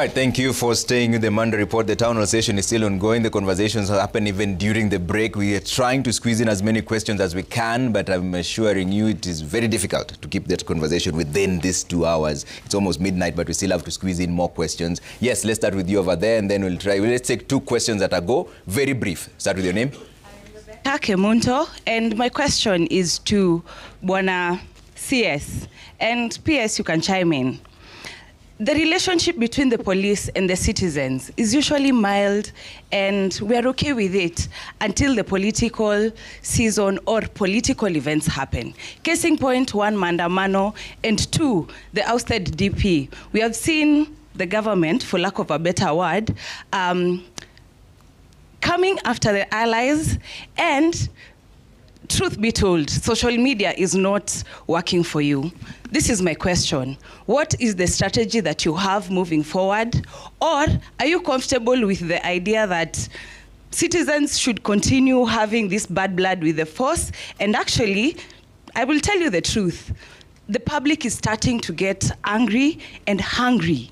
right, thank you for staying with the Monday Report. The town hall session is still ongoing. The conversations happen even during the break. We are trying to squeeze in as many questions as we can, but I'm assuring you it is very difficult to keep that conversation within these 2 hours. It's almost midnight, but we still have to squeeze in more questions. Yes, let's start with you over there, and then we'll try. Let's take 2 questions at a go. Very brief. Start with your name. Rebecca Kemunto, and my question is to Bwana CS, and PS, you can chime in. The relationship between the police and the citizens is usually mild, and we're okay with it until the political season or political events happen. Case in point, 1, Maandamano, and 2, the ousted DP. We have seen the government, for lack of a better word, coming after the allies, and truth be told, social media is not working for you. This is my question. What is the strategy that you have moving forward? Or are you comfortable with the idea that citizens should continue having this bad blood with the force? And actually, I will tell you the truth. The public is starting to get angry and hungry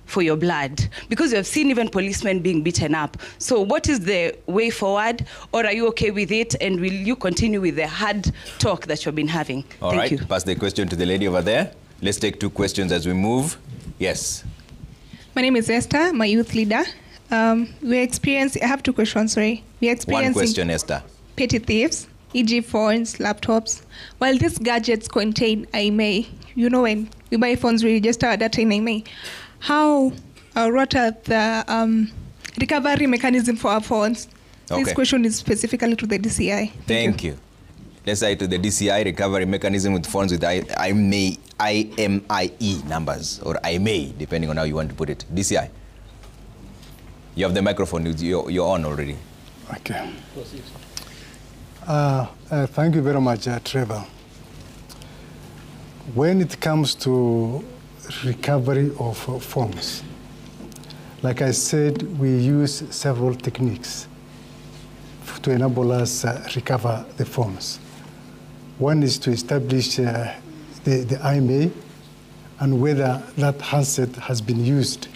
for your blood, because you have seen even policemen being beaten up. So what is the way forward, or are you okay with it, and will you continue with the hard talk that you've been having? Thank you. Pass the question to the lady over there. Let's take 2 questions as we move. Yes. My name is Esther, I'm a youth leader. I have 2 questions, sorry. We're experiencing 1 question, Esther. Petty thieves, e.g. phones, laptops. While these gadgets contain IMEI, you know, when we buy phones, we register our data in IMEI. What are the recovery mechanism for our phones? Okay. This question is specifically to the DCI. Thank you. Let's say to the DCI recovery mechanism with phones with IMEI numbers, or IMEI, depending on how you want to put it. DCI. You have the microphone, you're on already. Okay. Thank you very much, Trevor. When it comes to recovery of phones, like I said, we use several techniques to enable us recover the phones. One is to establish the IMEI and whether that handset has been used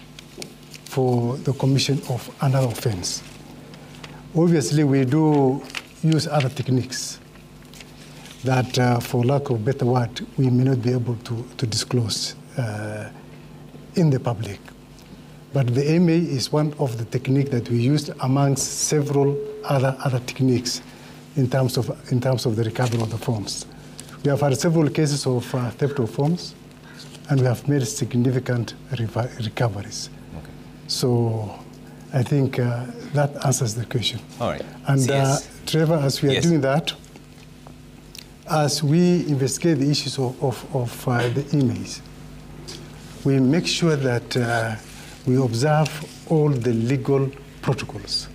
for the commission of another offense. Obviously, we do use other techniques that, for lack of a better word, we may not be able to disclose in the public. But the IMEI is one of the techniques that we used amongst several other techniques in terms of the recovery of the phones. We have had several cases of theft of phones, and we have made significant recoveries. Okay. So I think that answers the question. All right. And yes. Trevor, as we are doing that, as we investigate the issues of the IMEIs, we make sure that we observe all the legal protocols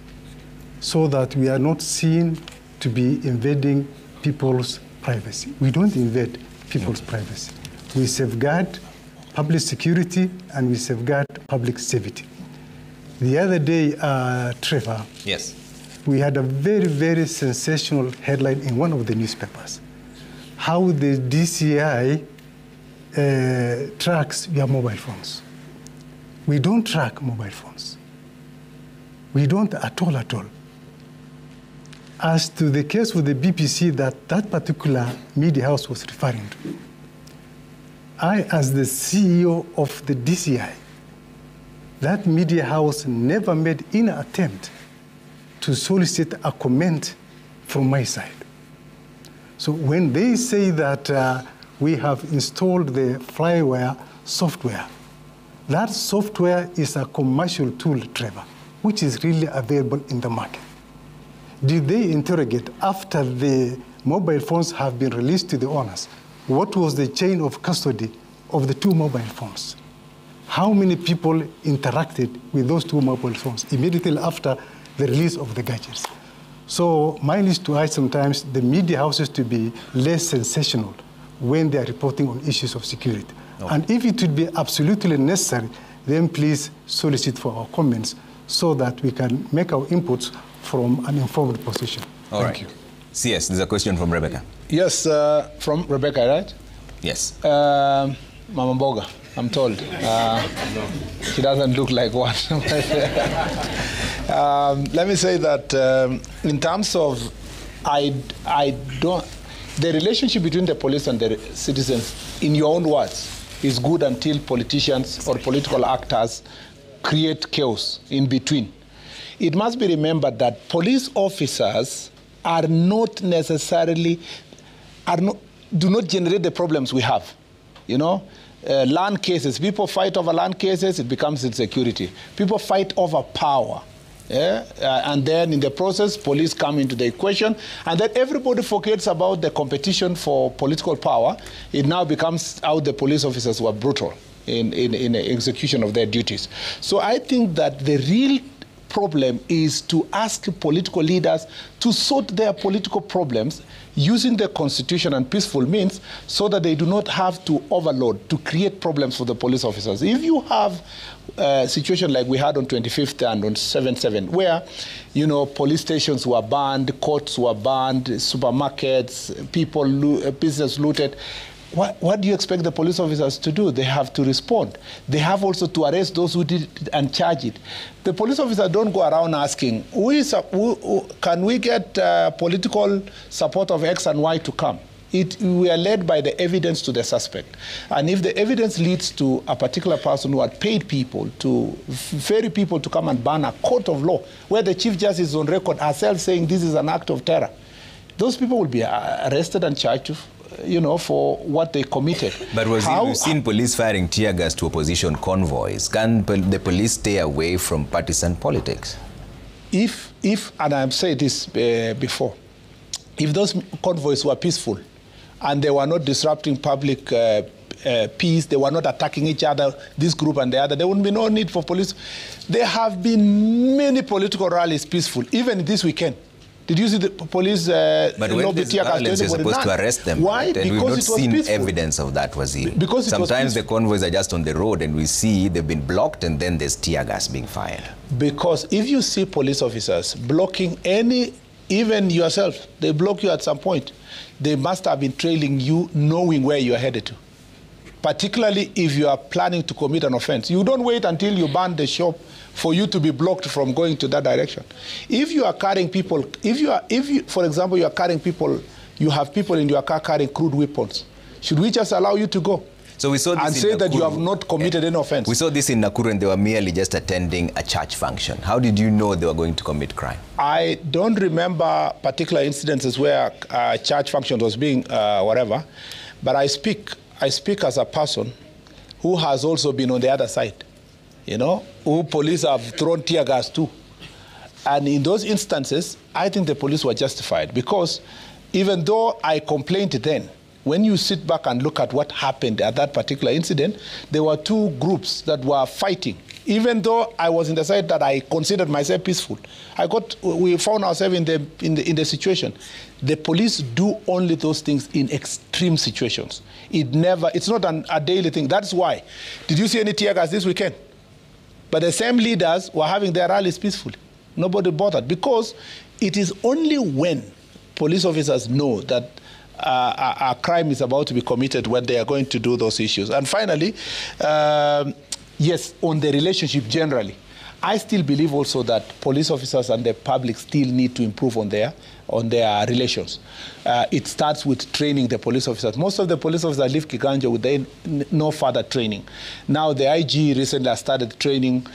so that we are not seen to be invading people's privacy. We don't invade people's privacy. We safeguard public security and we safeguard public safety. The other day, Trevor, yes, we had a very, very sensational headline in one of the newspapers, how the DCI tracks your mobile phones. We don't track mobile phones. We don't at all. As to the case with the BPC that particular media house was referring to, I, as the CEO of the DCI, that media house never made any attempt to solicit a comment from my side. So when they say that we have installed the Flyware software, that software is a commercial tool, Trevor, which is really available in the market. Did they interrogate after the mobile phones have been released to the owners? What was the chain of custody of the 2 mobile phones? How many people interacted with those 2 mobile phones immediately after the release of the gadgets? So mine is to urge sometimes the media houses to be less sensational when they are reporting on issues of security. Okay. And if it would be absolutely necessary, then please solicit for our comments so that we can make our inputs from an informed position. Thank you. CS, there's a question from Rebecca. Yes, from Rebecca, right? Yes. Mama Mboga, I'm told. She doesn't look like one. Let me say that in terms of, the relationship between the police and the citizens, in your own words, is good until politicians or political actors create chaos in between. It must be remembered that police officers are not necessarily, do not generate the problems we have. You know, land cases, people fight over land cases, it becomes insecurity. People fight over power. Yeah? And then in the process, police come into the equation, and then everybody forgets about the competition for political power. It now becomes how the police officers were brutal in the execution of their duties. So I think that the real problem is to ask political leaders to sort their political problems using the constitution and peaceful means, so that they do not have to overload, to create problems for the police officers. If you have a situation like we had on 25th and on 7/7, where, you know, police stations were banned, courts were banned, supermarkets, business looted, what do you expect the police officers to do? They have to respond. They have also to arrest those who did it and charge it. The police officers don't go around asking, can we get political support of X and Y to come? We are led by the evidence to the suspect. And if the evidence leads to a particular person who had paid people to ferry people to come and ban a court of law, where the Chief Justice is on record herself saying this is an act of terror, those people will be arrested and charged, you know, for what they committed. But we've seen police firing tear gas to opposition convoys. Can the police stay away from partisan politics? If and I've said this before, if those convoys were peaceful and they were not disrupting public peace, they were not attacking each other, this group and the other, there would be no need for police. There have been many political rallies peaceful, even this weekend. Did you see the police but when there's violence, you're supposed to arrest them. Why? Right? And because we've not it was seen peaceful. Evidence of that, Waziri. Because sometimes the convoys are just on the road and we see they've been blocked and then there's tear gas being fired. Because if you see police officers blocking even yourself, they block you at some point, they must have been trailing you knowing where you're headed to. Particularly if you are planning to commit an offense. You don't wait until you burn the shop for you to be blocked from going to that direction. If you are carrying people, for example, you are carrying people, you have people in your car carrying crude weapons, should we just allow you to go? So we saw this and say Nakuru, that you have not committed any offense. We saw this in Nakuru and they were merely just attending a church function. How did you know they were going to commit crime? I don't remember particular incidences where a church function was being whatever, but I speak as a person who has also been on the other side, you know, who police have thrown tear gas to. And in those instances, I think the police were justified, because even though I complained then, when you sit back and look at what happened at that particular incident, there were two groups that were fighting. Even though I was in the side that I considered myself peaceful, we found ourselves in the situation. The police do only those things in extreme situations. It's not a daily thing. That's why. Did you see any tear gas this weekend? But the same leaders were having their rallies peacefully. Nobody bothered, because it is only when police officers know that a crime is about to be committed when they are going to do those issues. And finally, yes, on the relationship generally, I still believe also that police officers and the public still need to improve on their relations. It starts with training the police officers. Most of the police officers leave Kiganja with no further training. Now the IG recently has started training,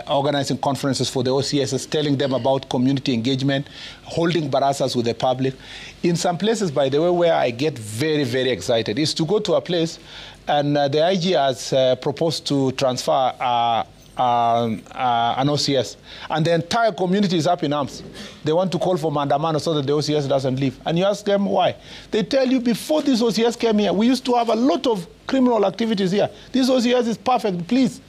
organizing conferences for the OCSs, telling them about community engagement, holding barasas with the public. In some places, by the way, where I get very, very excited is to go to a place and the IG has proposed to transfer an OCS, and the entire community is up in arms. They want to call for mandamano so that the OCS doesn't leave. And you ask them why. They tell you, before this OCS came here, we used to have a lot of criminal activities here. This OCS is perfect. Please,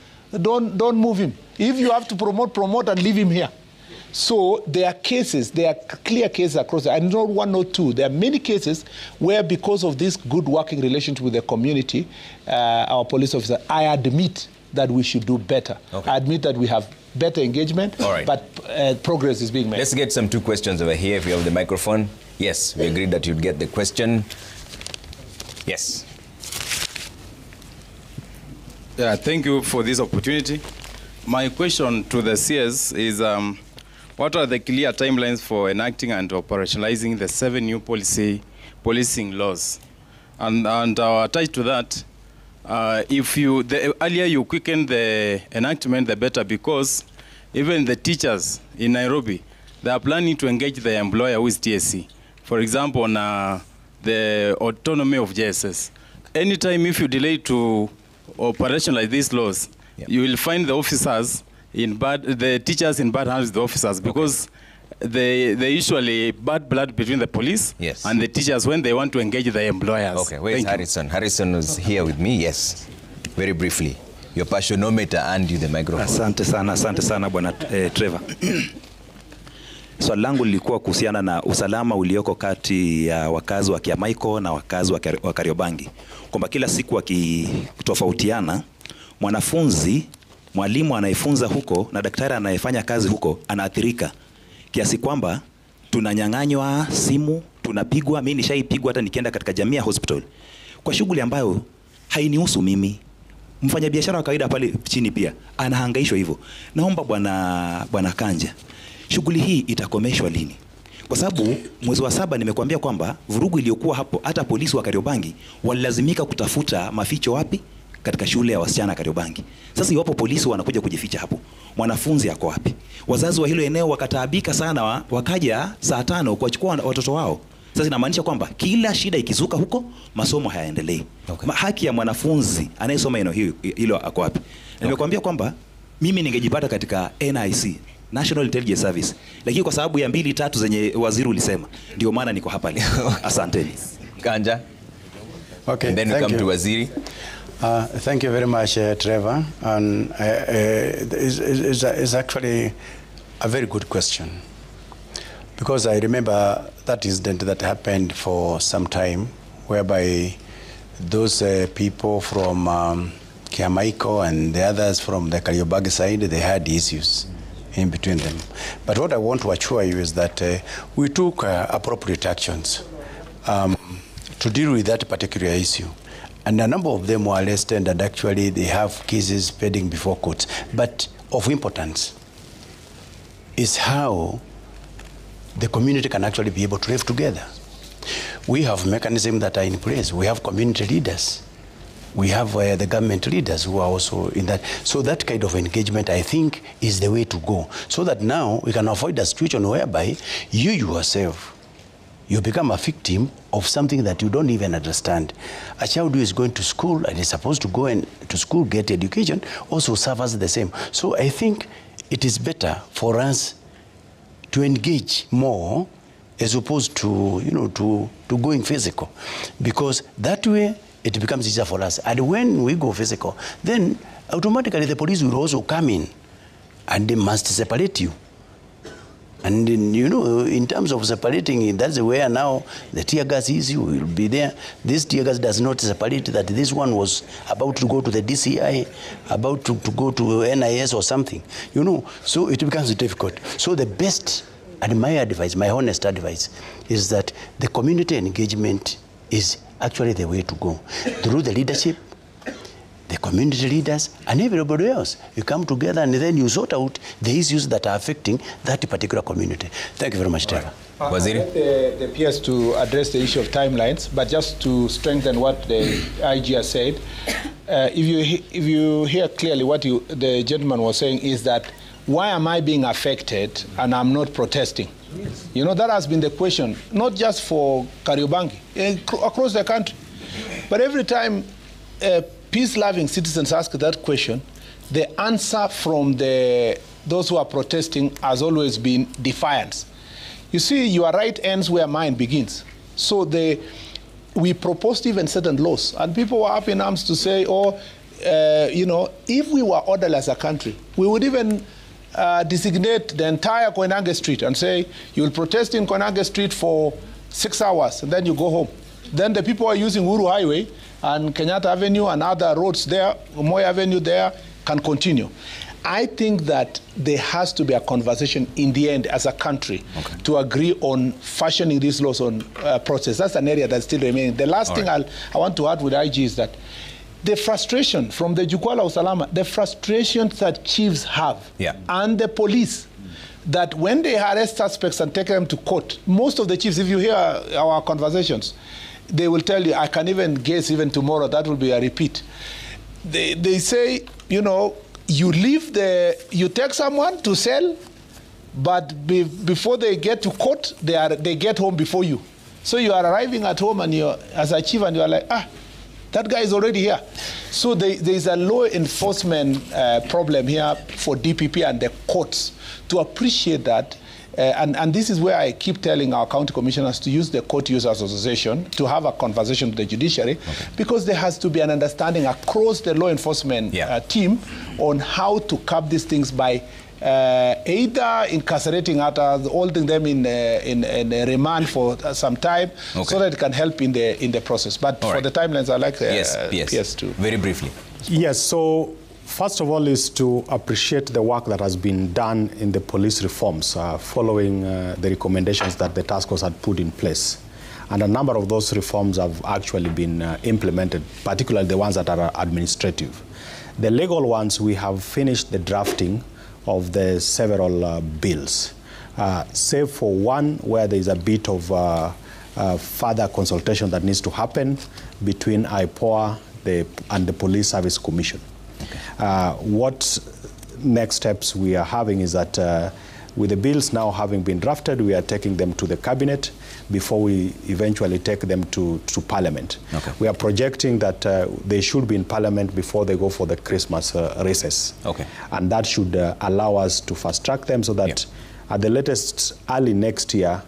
don't move him. If you have to promote and leave him here. So there are cases, there are clear cases across, and not one or two. There are many cases where, because of this good working relationship with the community, our police officer, I admit that we should do better. Okay. I admit that we have better engagement, but progress is being made. Let's get some two questions over here if you have the microphone. Yes, we agreed that you'd get the question. Yes. Yeah, thank you for this opportunity. My question to the CS is, what are the clear timelines for enacting and operationalizing the 7 new policing laws? And attached to that, the earlier you quicken the enactment, the better, because even the teachers in Nairobi, they are planning to engage the employer who is TSC. For example, on the autonomy of JSS. Anytime if you delay to operationalize these laws, you will find the officers the teachers in bad hands with the officers, because they usually bad blood between the police and the teachers when they want to engage the employers. Okay, where's Harrison? Harrison is here with me, yes. Very briefly, your passionometer and you the microphone. Asante sana bwana Trevor. Swali langu lilikuwa kuhusiana na usalama ulioko kati ya wakazi wa Kiamaiko na wakazi wa Kariobangi. Kwamba kila siku wakitofautiana, mwalimu anayefunza huko na daktari anayefanya kazi huko anaathirika. Kiasi kwamba tunanyang'anywa simu, tunapigwa, mimi nishaipigwa hata nikienda katika Jamii Hospital. Kwa shughuli ambayo hainihusu mimi. Mfanyabiashara wa kawaida pale chini pia anahangaishwa hivyo. Naomba bwana Kanja, shughuli hii itakomeshwa lini? Kwa sababu mwezi wa 7 nimekuambia kwamba vurugu iliyokuwa hapo, hata polisi wa Kariobangi walilazimika kutafuta maficho wapi? Katika shule ya wasichana Kariobangi. Sasa iwapo polisi wanakuja kujificha hapo, mwanafunzi yako wapi? Wazazi wa hilo eneo wakataabika sana, wakaja saa 5 kuwachukua watoto wao. Sasa inamaanisha kwamba kila shida ikizuka huko, masomo hayaendelei. Haki ya mwanafunzi anayesoma eneo hilo ako wapi? Nimekuambia kwamba mimi ningejipata katika NIC, National Intelligence Service, lakini kwa sababu ya 2-3 zenye waziri ulisema, ndio maana niko hapa leo. Asanteni. Kanja. Okay, and then we come to Waziri. Thank you very much, Trevor. And it's actually a very good question, because I remember that incident that happened for some time, whereby those people from Kiamaiko and the others from the Kariobangi side, they had issues in between them. But what I want to assure you is that we took appropriate actions to deal with that particular issue. And a number of them were arrested, and actually they have cases pending before courts. But of importance is how the community can actually be able to live together. We have mechanisms that are in place. We have community leaders. We have the government leaders who are also in that. So that kind of engagement, I think, is the way to go. So that now we can avoid a situation whereby you yourself, you become a victim of something that you don't even understand. A child who is going to school and is supposed to go to school, get education, also suffers the same. So I think it is better for us to engage more as opposed to, to going physical, because that way it becomes easier for us. And when we go physical, then automatically the police will also come in and they must separate you. And in terms of separating, that's where now the tear gas issue will be there. This tear gas does not separate that this one was about to go to the DCI, about to go to NIS or something, so it becomes difficult. So the best, and my advice, my honest advice, is that the community engagement is actually the way to go. Through the leadership, the community leaders, and everybody else. You come together and then you sort out the issues that are affecting that particular community. Thank you very much, Trevor. Waziri? The peers to address the issue of timelines, but just to strengthen what the IG has said, if you hear clearly what the gentleman was saying is that, why am I being affected and I'm not protesting? That has been the question, not just for Kariobangi, across the country. But every time peace-loving citizens ask that question, the answer from those who are protesting has always been defiance. You see, your right ends where mine begins. So we proposed even certain laws, and people were up in arms to say, if we were orderly as a country, we would even designate the entire Koinange Street and say, you'll protest in Koinange Street for 6 hours, and then you go home. Then the people who are using Uhuru Highway and Kenyatta Avenue and other roads there, Moi Avenue there, can continue. I think that there has to be a conversation in the end as a country to agree on fashioning these laws on process. That's an area that's still remaining. The last thing I want to add with IG is that the frustration from the Jukwaa la Usalama, the frustrations that chiefs have, and the police, that when they arrest suspects and take them to court, most of the chiefs, if you hear our conversations, they will tell you, I can even guess even tomorrow, that will be a repeat. They say, you know, you take someone to sell, but before they get to court, they get home before you. So you are arriving at home and you're, as a chief, and you're like, that guy is already here. So there is a law enforcement problem here for DPP and the courts to appreciate that. And this is where I keep telling our county commissioners to use the Court Users Association to have a conversation with the judiciary, because there has to be an understanding across the law enforcement team on how to curb these things by either incarcerating others, holding them in remand for some time, so that it can help in the process. But for the timelines, I like PS too. Very briefly. Yes, so first of all is to appreciate the work that has been done in the police reforms following the recommendations that the task force had put in place. And a number of those reforms have actually been implemented, particularly the ones that are administrative. The legal ones, we have finished the drafting of the several bills, save for one where there is a bit of further consultation that needs to happen between IPOA and the Police Service Commission. What next steps we are having is that with the bills now having been drafted, we are taking them to the cabinet before we eventually take them to Parliament. We are projecting that they should be in Parliament before they go for the Christmas recess. And that should allow us to fast track them so that at the latest early next year,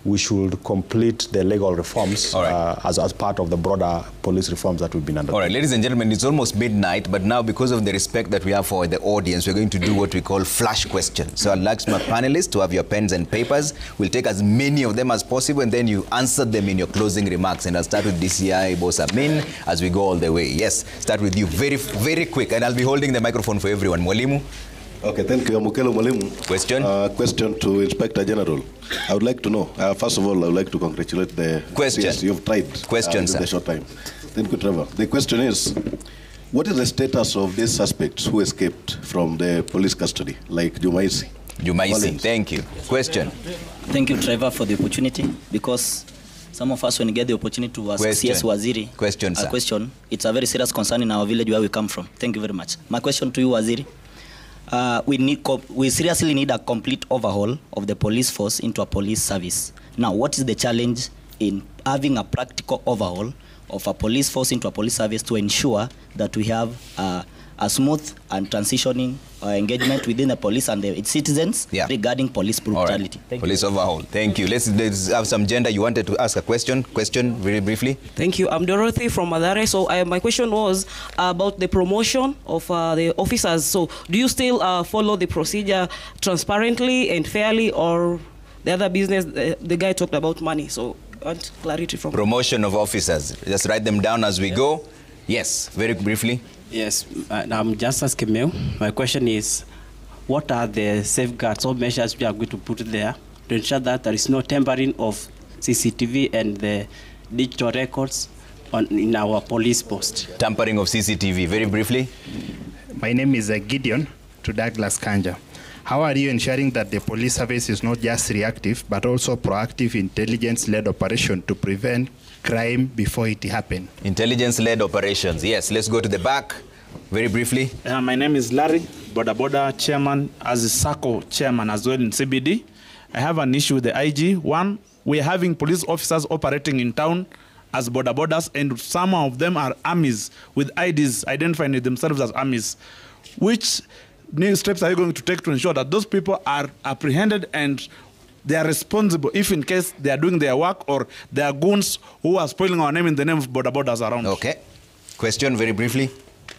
we should complete the legal reforms as part of the broader police reforms that we've been undertaking. All right, ladies and gentlemen, it's almost midnight, but now because of the respect that we have for the audience, we're going to do what we call flash questions. So I'd like my panelists to have your pens and papers. We'll take as many of them as possible, and then you answer them in your closing remarks. And I'll start with DCI Boss Amin as we go all the way. Yes, start with you. Very, very quick. And I'll be holding the microphone for everyone. Mwalimu. Okay, thank you. Mukelo Mwalimu. Question? Question to Inspector General. I would like to know, first of all, I would like to congratulate the question. CS. You've tried question, in a short time. Thank you, Trevor. The question is, what is the status of these suspects who escaped from the police custody, like Jumaisi? Jumaisi, thank you. Question? Thank you, Trevor, for the opportunity, because some of us, when we get the opportunity to ask CS Waziri a question, it's a very serious concern in our village where we come from. Thank you very much. My question to you, Waziri, we seriously need a complete overhaul of the police force into a police service. Now, what is the challenge in having a practical overhaul of a police force into a police service to ensure that we have a smooth and transitioning engagement within the police and its citizens regarding police brutality? Police overhaul. Thank you. Let's have some gender. You wanted to ask a question. Question, very briefly. Thank you. I'm Dorothy from Mathare. So my question was about the promotion of the officers. So do you still follow the procedure transparently and fairly, or the other business, the guy talked about money? So I want clarity from promotion of officers. Just write them down as we go. Yes, very briefly. Yes, I'm Justice Kimeu. My question is, what are the safeguards or measures we are going to put there to ensure that there is no tampering of CCTV and the digital records in our police post? Tampering of CCTV, very briefly. My name is Gideon to Douglas Kanja. How are you ensuring that the police service is not just reactive, but also proactive, intelligence-led operation to prevent crime before it happens? Intelligence-led operations. Yes, let's go to the back. Very briefly. My name is Larry, Boda Boda chairman, as a SACCO chairman as well in CBD. I have an issue with the IG. One, we're having police officers operating in town as Boda Bodas, and some of them are armies with IDs identifying themselves as armies. Which new steps are you going to take to ensure that those people are apprehended and they are responsible if in case they are doing their work or they are goons who are spoiling our name in the name of Boda Bodas around? Okay. Question, very briefly.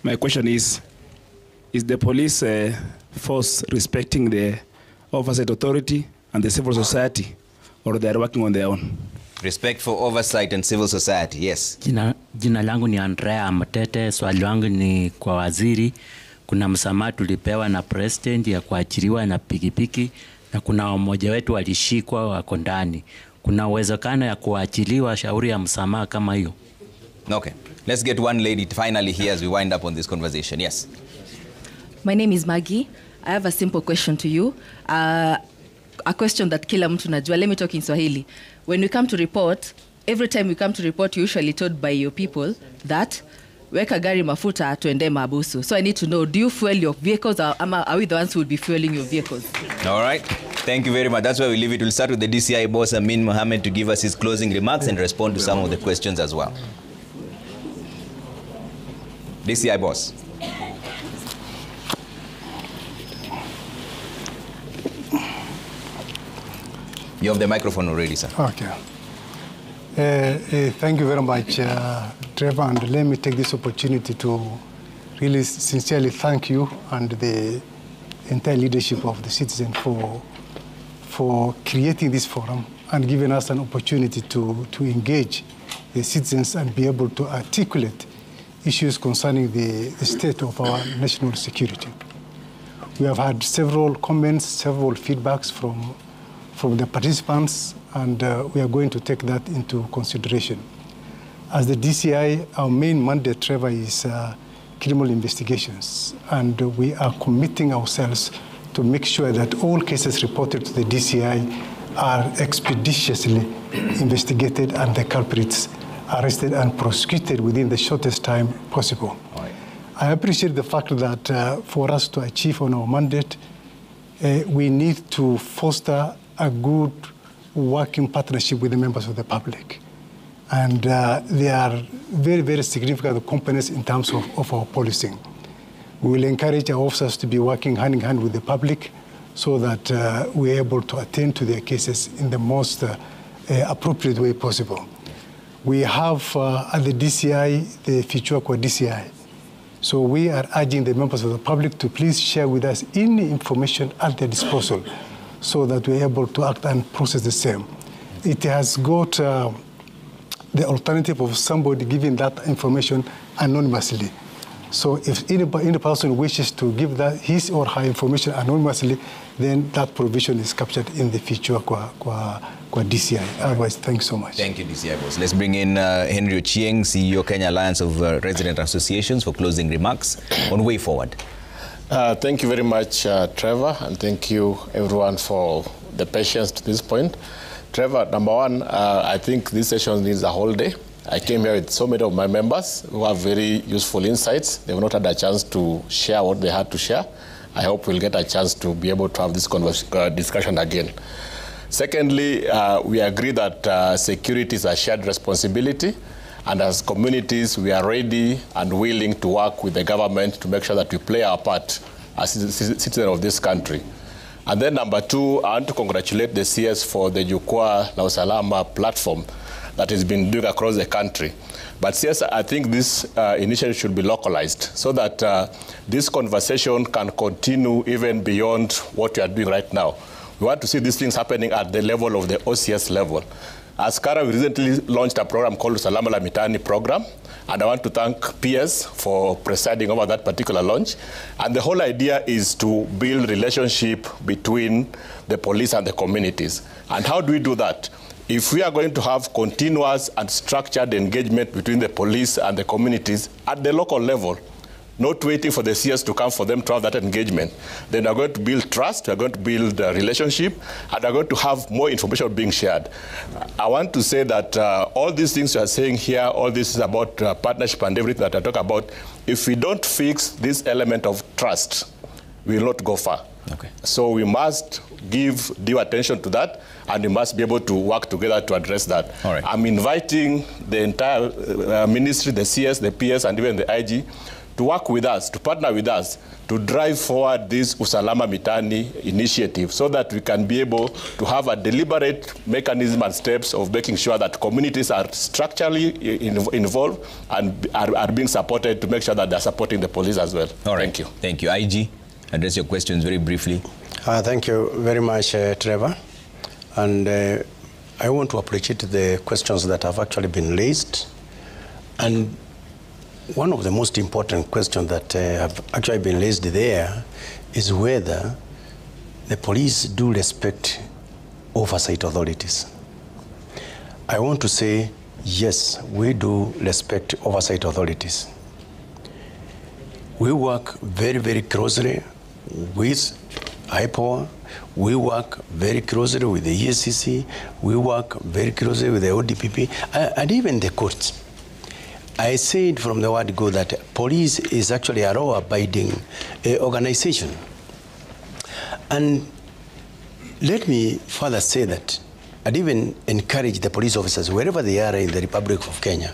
My question is the police force respecting the oversight authority and the civil society, or they are working on their own? Respect for oversight and civil society, yes. Jina langu ni Andrea Mtete. Swali langu ni kwa waziri. Kuna msamaha tulipewa na president ya kuachiliwa na pikipiki, na kuna mmoja wetu walishikwa wako ndani. Kuna uwezekano ya kuachiliwa shauri ya msamaha kama hiyo? Okay. Let's get one lady finally here as we wind up on this conversation. Yes. My name is Maggie. I have a simple question to you. A question that kila mtu najua. Let me talk in Swahili. When we come to report, every time we come to report, you're usually told by your people that weka gari mafuta tuende mabusu. So I need to know, do you fuel your vehicles or are we the ones who will be fueling your vehicles? All right. Thank you very much. That's where we leave it. We'll start with the DCI boss, Amin Mohammed, to give us his closing remarks and respond to some of the questions as well. DCI boss. You have the microphone already, sir. Okay. Thank you very much, Trevor, and let me take this opportunity to really sincerely thank you and the entire leadership of the Citizen for creating this forum and giving us an opportunity to engage the citizens and be able to articulate issues concerning the state of our national security. We have had several comments, several feedbacks from the participants, and we are going to take that into consideration. As the DCI, our main mandate, Trevor, is criminal investigations, and we are committing ourselves to make sure that all cases reported to the DCI are expeditiously investigated and the culprits arrested and prosecuted within the shortest time possible. Right. I appreciate the fact that for us to achieve on our mandate, we need to foster a good working partnership with the members of the public. And they are very, very significant components in terms of our policing. We will encourage our officers to be working hand in hand with the public so that we're able to attend to their cases in the most appropriate way possible. We have at the DCI, the Fichuakwa DCI. So we are urging the members of the public to please share with us any information at their disposal so that we're able to act and process the same. It has got the alternative of somebody giving that information anonymously. So if any person wishes to give that his or her information anonymously, then that provision is captured in the future kwa DCI. Otherwise, thanks so much. Thank you, DCI boss. Let's bring in Henry Ochieng, CEO, Kenya Alliance of Resident Associations, for closing remarks on way forward. Thank you very much, Trevor, and thank you everyone for the patience to this point. Trevor, number one, I think this session needs a whole day. I came here with so many of my members who have very useful insights. They've not had a chance to share what they had to share. I hope we'll get a chance to be able to have this discussion again. Secondly, we agree that security is a shared responsibility, and as communities, we are ready and willing to work with the government to make sure that we play our part as citizens of this country. And then number two, I want to congratulate the CS for the Jukwaa la Usalama platform that has been doing across the country. But yes, I think this initiative should be localized so that this conversation can continue even beyond what we are doing right now. We want to see these things happening at the level of the OCS level. As Kara, we recently launched a program called Usalama la Mitaani program, and I want to thank PS for presiding over that particular launch. And the whole idea is to build relationship between the police and the communities. And how do we do that? If we are going to have continuous and structured engagement between the police and the communities at the local level, not waiting for the CS to come for them to have that engagement, then we're going to build trust, we're going to build a relationship, and we're going to have more information being shared. I want to say that all these things you are saying here, all this is about partnership and everything that I talk about. If we don't fix this element of trust, we will not go far. Okay. So we must give due attention to that, and we must be able to work together to address that. All right. I'm inviting the entire ministry, the CS, the PS, and even the IG to work with us, to partner with us, to drive forward this Usalama Mitaani initiative so that we can be able to have a deliberate mechanism and steps of making sure that communities are structurally involved and are being supported to make sure that they're supporting the police as well. All right. Thank you. Thank you. IG, address your questions very briefly. Thank you very much, Trevor. And I want to appreciate the questions that have actually been raised. And one of the most important questions that have actually been raised there is whether the police do respect oversight authorities. I want to say Yes, we do respect oversight authorities. We work very, very closely with IPOA. We work very closely with the ESCC. We work very closely with the ODPP and even the courts. I said from the word go that police is actually a law-abiding organization. And let me further say that I'd even encourage the police officers, wherever they are in the Republic of Kenya,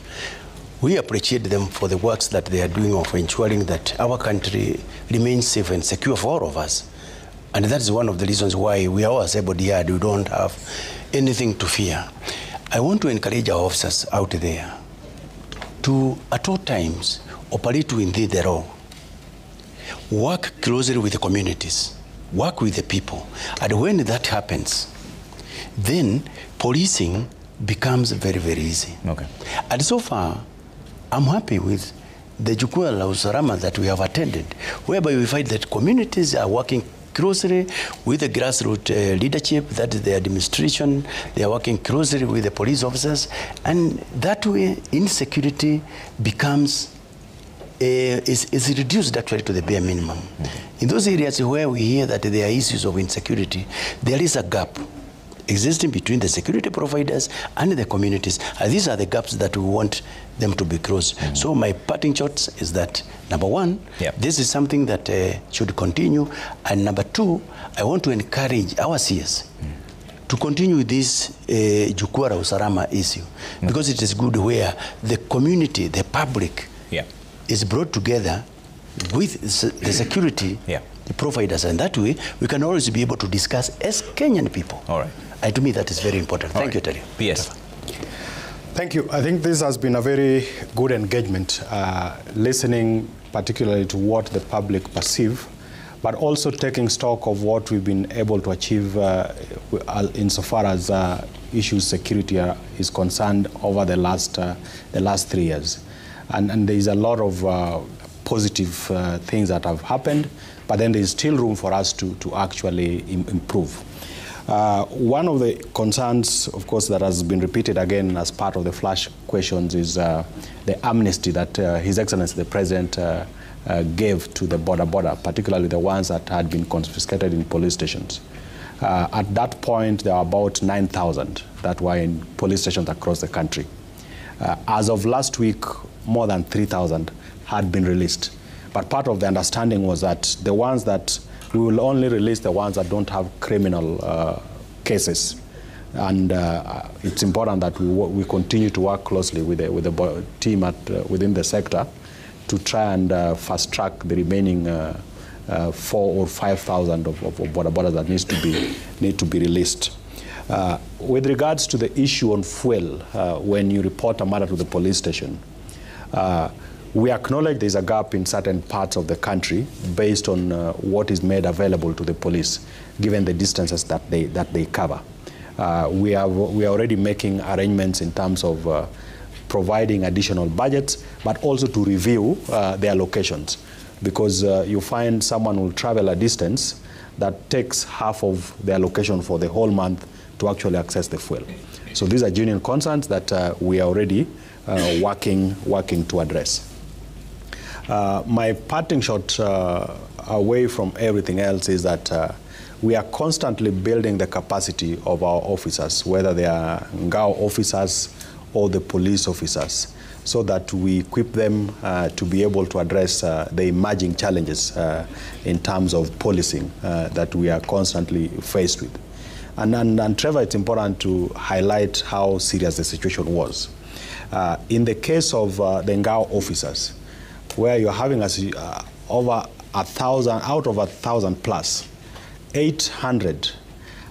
we appreciate them for the works that they are doing of ensuring that our country remains safe and secure for all of us. And that is one of the reasons why we are all assembled here. We don't have anything to fear. I want to encourage our officers out there to, at all times, operate within the law. Work closely with the communities. Work with the people. And when that happens, then policing becomes very, very easy. Okay. And so far, I'm happy with the Jukwaa la Usalama that we have attended, whereby we find that communities are working closely with the grassroots leadership, that is the administration. They are working closely with the police officers, and that way insecurity becomes is reduced actually to the bare minimum. In those areas where we hear that there are issues of insecurity, there is a gap existing between the security providers and the communities. And these are the gaps that we want them to be closed. So my parting shots is that, number one, this is something that should continue. And number two, I want to encourage our CS to continue this Jukwaa la Usalama issue, because it is good where the community, the public, is brought together with the security providers, and that way we can always be able to discuss as Kenyan people. All right. And to me, that is very important. Thank you, Terry. Yes. Thank you. I think this has been a very good engagement, listening particularly to what the public perceive, but also taking stock of what we've been able to achieve insofar as issues security is concerned over the last 3 years. And there is a lot of positive things that have happened, but then there is still room for us to actually improve. One of the concerns, of course, that has been repeated again as part of the flash questions is the amnesty that His Excellency the President gave to the border, particularly the ones that had been confiscated in police stations. At that point, there were about 9,000 that were in police stations across the country. As of last week, more than 3,000 had been released. But part of the understanding was that the ones that we will only release the ones that don't have criminal cases. And it's important that we continue to work closely with the team within the sector to try and fast track the remaining 4,000 or 5,000 of border borders that need to be released. With regards to the issue on fuel, when you report a matter to the police station, we acknowledge there's a gap in certain parts of the country based on what is made available to the police, given the distances that they cover. We are already making arrangements in terms of providing additional budgets, but also to review their locations, because you find someone will travel a distance that takes half of their location for the whole month to actually access the fuel. So these are genuine concerns that we are already working to address. My parting shot away from everything else is that we are constantly building the capacity of our officers, whether they are Ngao officers or the police officers, so that we equip them to be able to address the emerging challenges in terms of policing that we are constantly faced with. And Trevor, it's important to highlight how serious the situation was. In the case of the Ngao officers, where you're having over 1,000, out of 1,000 plus, 800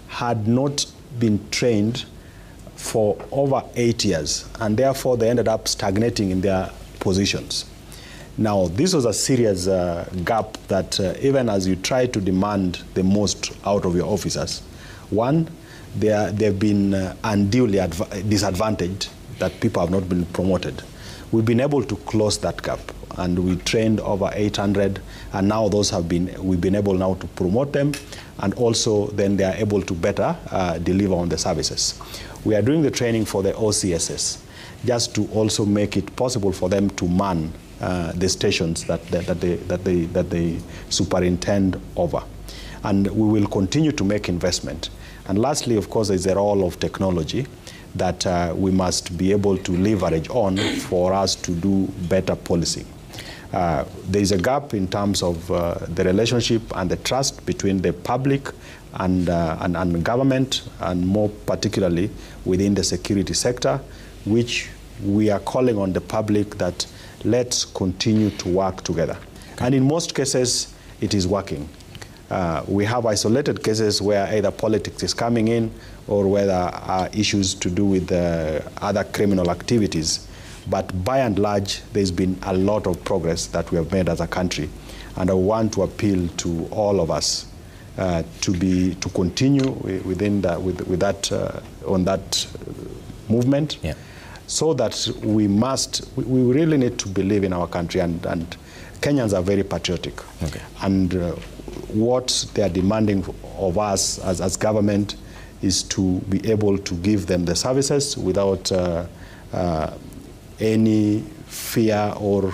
had not been trained for over 8 years, and therefore they ended up stagnating in their positions. Now, this was a serious gap that even as you try to demand the most out of your officers, one, they've been unduly disadvantaged, that people have not been promoted. We've been able to close that gap, and we trained over 800, and now we've been able now to promote them, and also then they are able to better deliver on the services. We are doing the training for the OCSS. just to also make it possible for them to man the stations that they superintend over. And we will continue to make investment. And lastly, of course, is the role of technology that we must be able to leverage on for us to do better policing. There is a gap in terms of the relationship and the trust between the public and government, and more particularly within the security sector, which we are calling on the public that let's continue to work together. Okay. And in most cases, it is working. We have isolated cases where either politics is coming in or where there are issues to do with other criminal activities. But by and large, there's been a lot of progress that we have made as a country. And I want to appeal to all of us to continue within on that movement, yeah, so that we really need to believe in our country, and Kenyans are very patriotic. Okay. And what they are demanding of us as government is to be able to give them the services without any fear or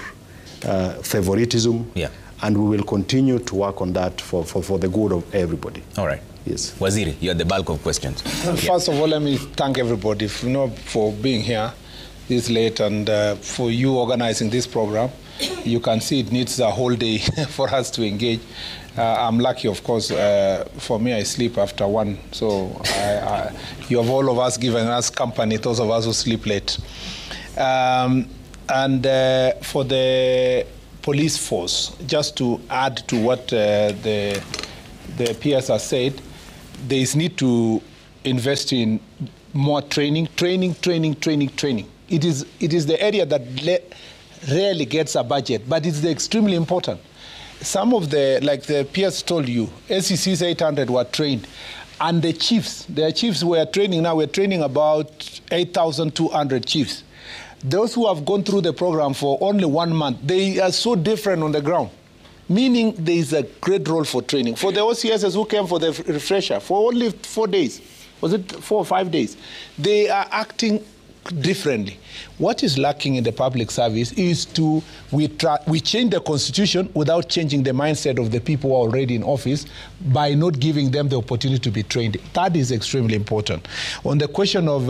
favoritism. Yeah. And we will continue to work on that for the good of everybody. All right. Yes. Waziri, you are the bulk of questions. First of all, let me thank everybody for being here this late, and for you organizing this program. You can see it needs a whole day for us to engage. I'm lucky, of course. For me, I sleep after 1, so you have all of us given us company, those of us who sleep late. And for the police force, just to add to what the PS has said, there is need to invest in more training. It is the area that rarely gets a budget, but it's extremely important. Some of like the PS told you, SEC's 800 were trained, and their chiefs were training. Now we're training about 8,200 chiefs. Those who have gone through the program for only 1 month, they are so different on the ground, meaning there is a great role for training. For the OCSs who came for the refresher, for only 4 days, was it 4 or 5 days, they are acting differently. What is lacking in the public service is we change the constitution without changing the mindset of the people who are already in office by not giving them the opportunity to be trained. That is extremely important. On the question of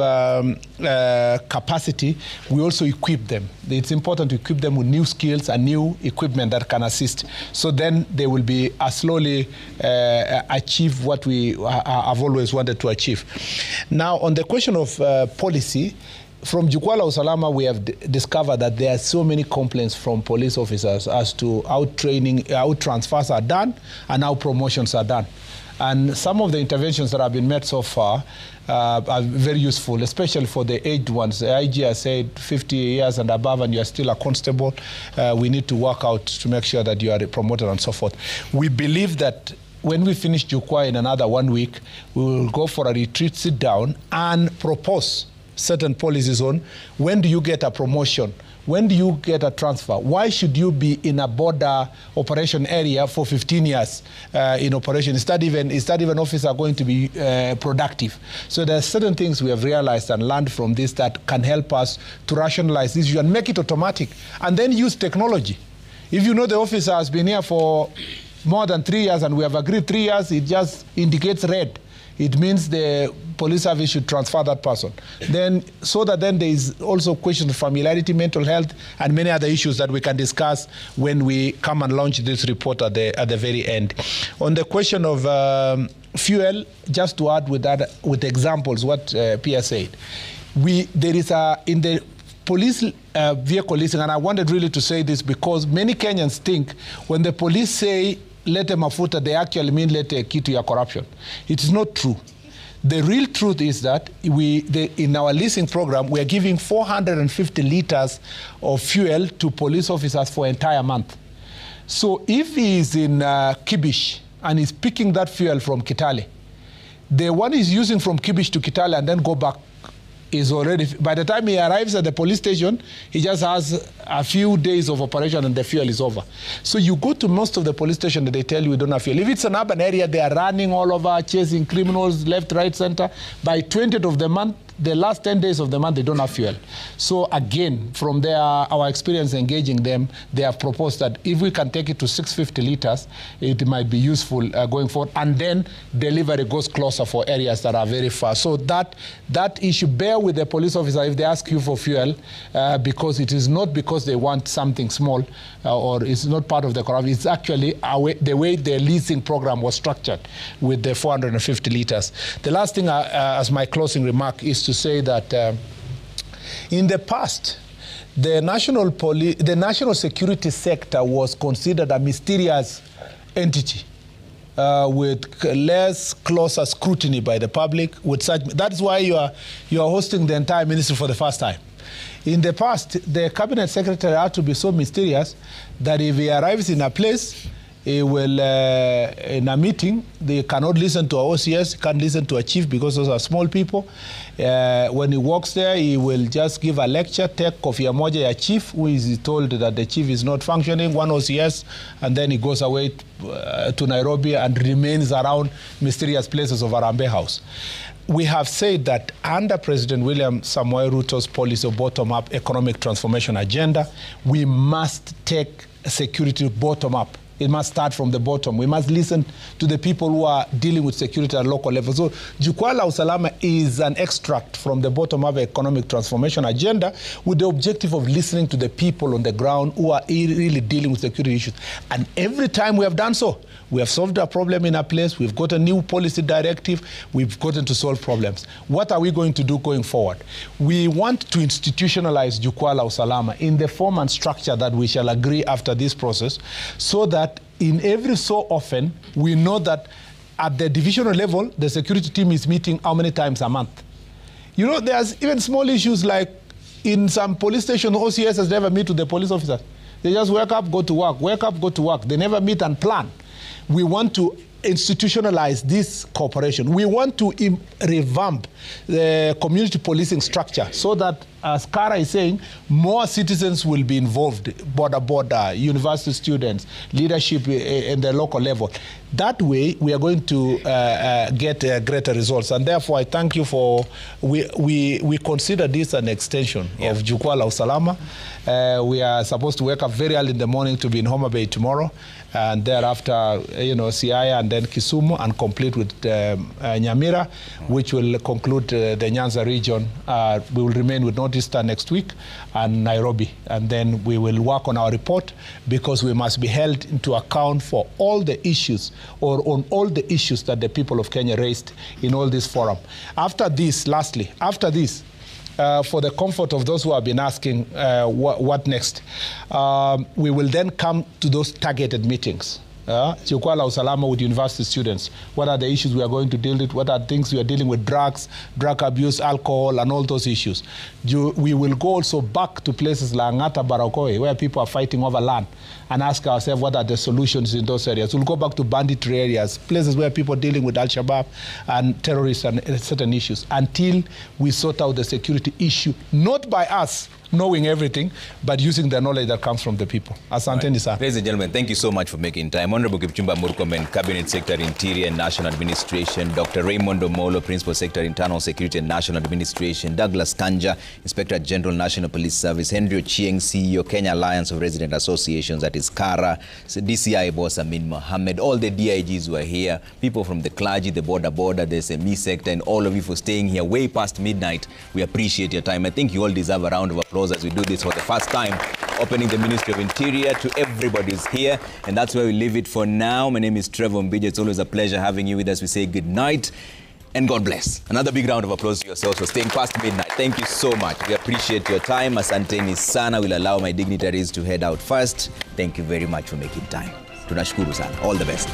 capacity, we also equip them. It's important to equip them with new skills and new equipment that can assist. So then they will be slowly achieve what we have always wanted to achieve. Now, on the question of policy, from Jukwaa la Usalama, we have discovered that there are so many complaints from police officers as to how transfers are done and how promotions are done. And some of the interventions that have been made so far are very useful, especially for the aged ones. The IG has said 50 years and above and you are still a constable. We need to work out to make sure that you are promoted and so forth. We believe that when we finish Jukwaa in another 1 week, we will go for a retreat, sit down, and propose certain policies on when do you get a promotion, when do you get a transfer, why should you be in a border operation area for 15 years in operation? Is that even officer going to be productive? So there are certain things we have realized and learned from this that can help us to rationalize this issue and make it automatic, and then use technology. If you know the officer has been here for more than 3 years and we have agreed 3 years, it just indicates red. It means the police service should transfer that person. Then, so that then there is also question of familiarity, mental health, and many other issues that we can discuss when we come and launch this report at the very end. On the question of fuel, just to add with examples what Pia said, there is in the police vehicle leasing, and I wanted really to say this because many Kenyans think when the police say lete mafuta, they actually mean lete kitu ya corruption. It is not true. The real truth is that in our leasing program, we are giving 450 liters of fuel to police officers for an entire month. So if he is in Kibish and is picking that fuel from Kitale, the one he's using from Kibish to Kitale and then go back is already, by the time he arrives at the police station, he just has a few days of operation and the fuel is over. So you go to most of the police stations, they tell you we don't have fuel. If it's an urban area, they are running all over, chasing criminals left, right, center. By 20th of the month, the last 10 days of the month, they don't have fuel. So again, from our experience engaging them, they have proposed that if we can take it to 650 liters, it might be useful going forward. And then delivery goes closer for areas that are very far. So that issue, bear with the police officer if they ask you for fuel, because it is not because they want something small or it's not part of the corruption. It's actually the way the leasing program was structured with the 450 liters. The last thing, as my closing remark, is to say that in the past, the national security sector was considered a mysterious entity with less closer scrutiny by the public. That is why you are hosting the entire ministry for the first time. In the past, the cabinet secretary had to be so mysterious that if he arrives in a place, he will, in a meeting, they cannot listen to our OCS, can't listen to a chief because those are small people. When he walks there, he will just give a lecture, take Kofi Amoja, a chief, who is told that the chief is not functioning, one OCS, and then he goes away to Nairobi and remains around mysterious places of Harambee House. We have said that under President William Samoei Ruto's policy of bottom-up economic transformation agenda, we must take security bottom-up. It must start from the bottom. We must listen to the people who are dealing with security at local level. So Jukwaa la Usalama is an extract from the bottom-up economic transformation agenda with the objective of listening to the people on the ground who are really dealing with security issues. And every time we have done so, we have solved a problem in a place, we've got a new policy directive, we've gotten to solve problems. What are we going to do going forward? We want to institutionalize Jukwaa la Usalama in the form and structure that we shall agree after this process, so that in every so often, we know that at the divisional level, the security team is meeting how many times a month. You know, there's even small issues like in some police stations, OCS has never meet with the police officers. They just wake up, go to work, wake up, go to work. They never meet and plan. We want to institutionalize this cooperation. We want to revamp the community policing structure so that, as Kara is saying, more citizens will be involved, border, university students, leadership in the local level. That way, we are going to get greater results. And therefore, I thank you for, we consider this an extension of Jukwaa la Usalama. We are supposed to wake up very early in the morning to be in Homa Bay tomorrow, and thereafter, Siaya and then Kisumu, and complete with Nyamira, which will conclude the Nyanza region. We will remain with Northeastern next week and Nairobi. And then we will work on our report, because we must be held into account for all the issues, or on all the issues that the people of Kenya raised in all this forum. After this, lastly, after this, for the comfort of those who have been asking what next, we will then come to those targeted meetings. Jukwaa la Usalama with university students. What are the issues we are going to deal with? What are things we are dealing with? Drugs, drug abuse, alcohol, and all those issues. We will go also back to places like Ngata Barakoe, where people are fighting over land, and ask ourselves what are the solutions in those areas. We'll go back to banditry areas, places where people are dealing with Al-Shabaab and terrorists and certain issues, until we sort out the security issue, not by us knowing everything, but using the knowledge that comes from the people. Asanteni sana. Ladies and gentlemen, thank you so much for making time. Honorable Kipchumba Murkomen, Cabinet Secretary, Interior and National Administration; Dr. Raymond Omolo, Principal Secretary, Internal Security and National Administration; Douglas Kanja, Inspector General, National Police Service; Henry Ochieng, CEO, Kenya Alliance of Resident Associations, that is KARA; DCI boss Amin Mohammed; all the DIGs were here, people from the clergy, the border, the SME sector, and all of you for staying here way past midnight. We appreciate your time. I think you all deserve a round of applause as we do this for the first time, opening the Ministry of Interior to everybody who's here. And that's where we leave it for now. My name is Trevor Mbija. It's always a pleasure having you with us. We say good night and God bless. Another big round of applause to yourselves for staying past midnight. Thank you so much. We appreciate your time. Asanteni sana. We'll allow my dignitaries to head out first. Thank you very much for making time. Tunashukuru sana. All the best.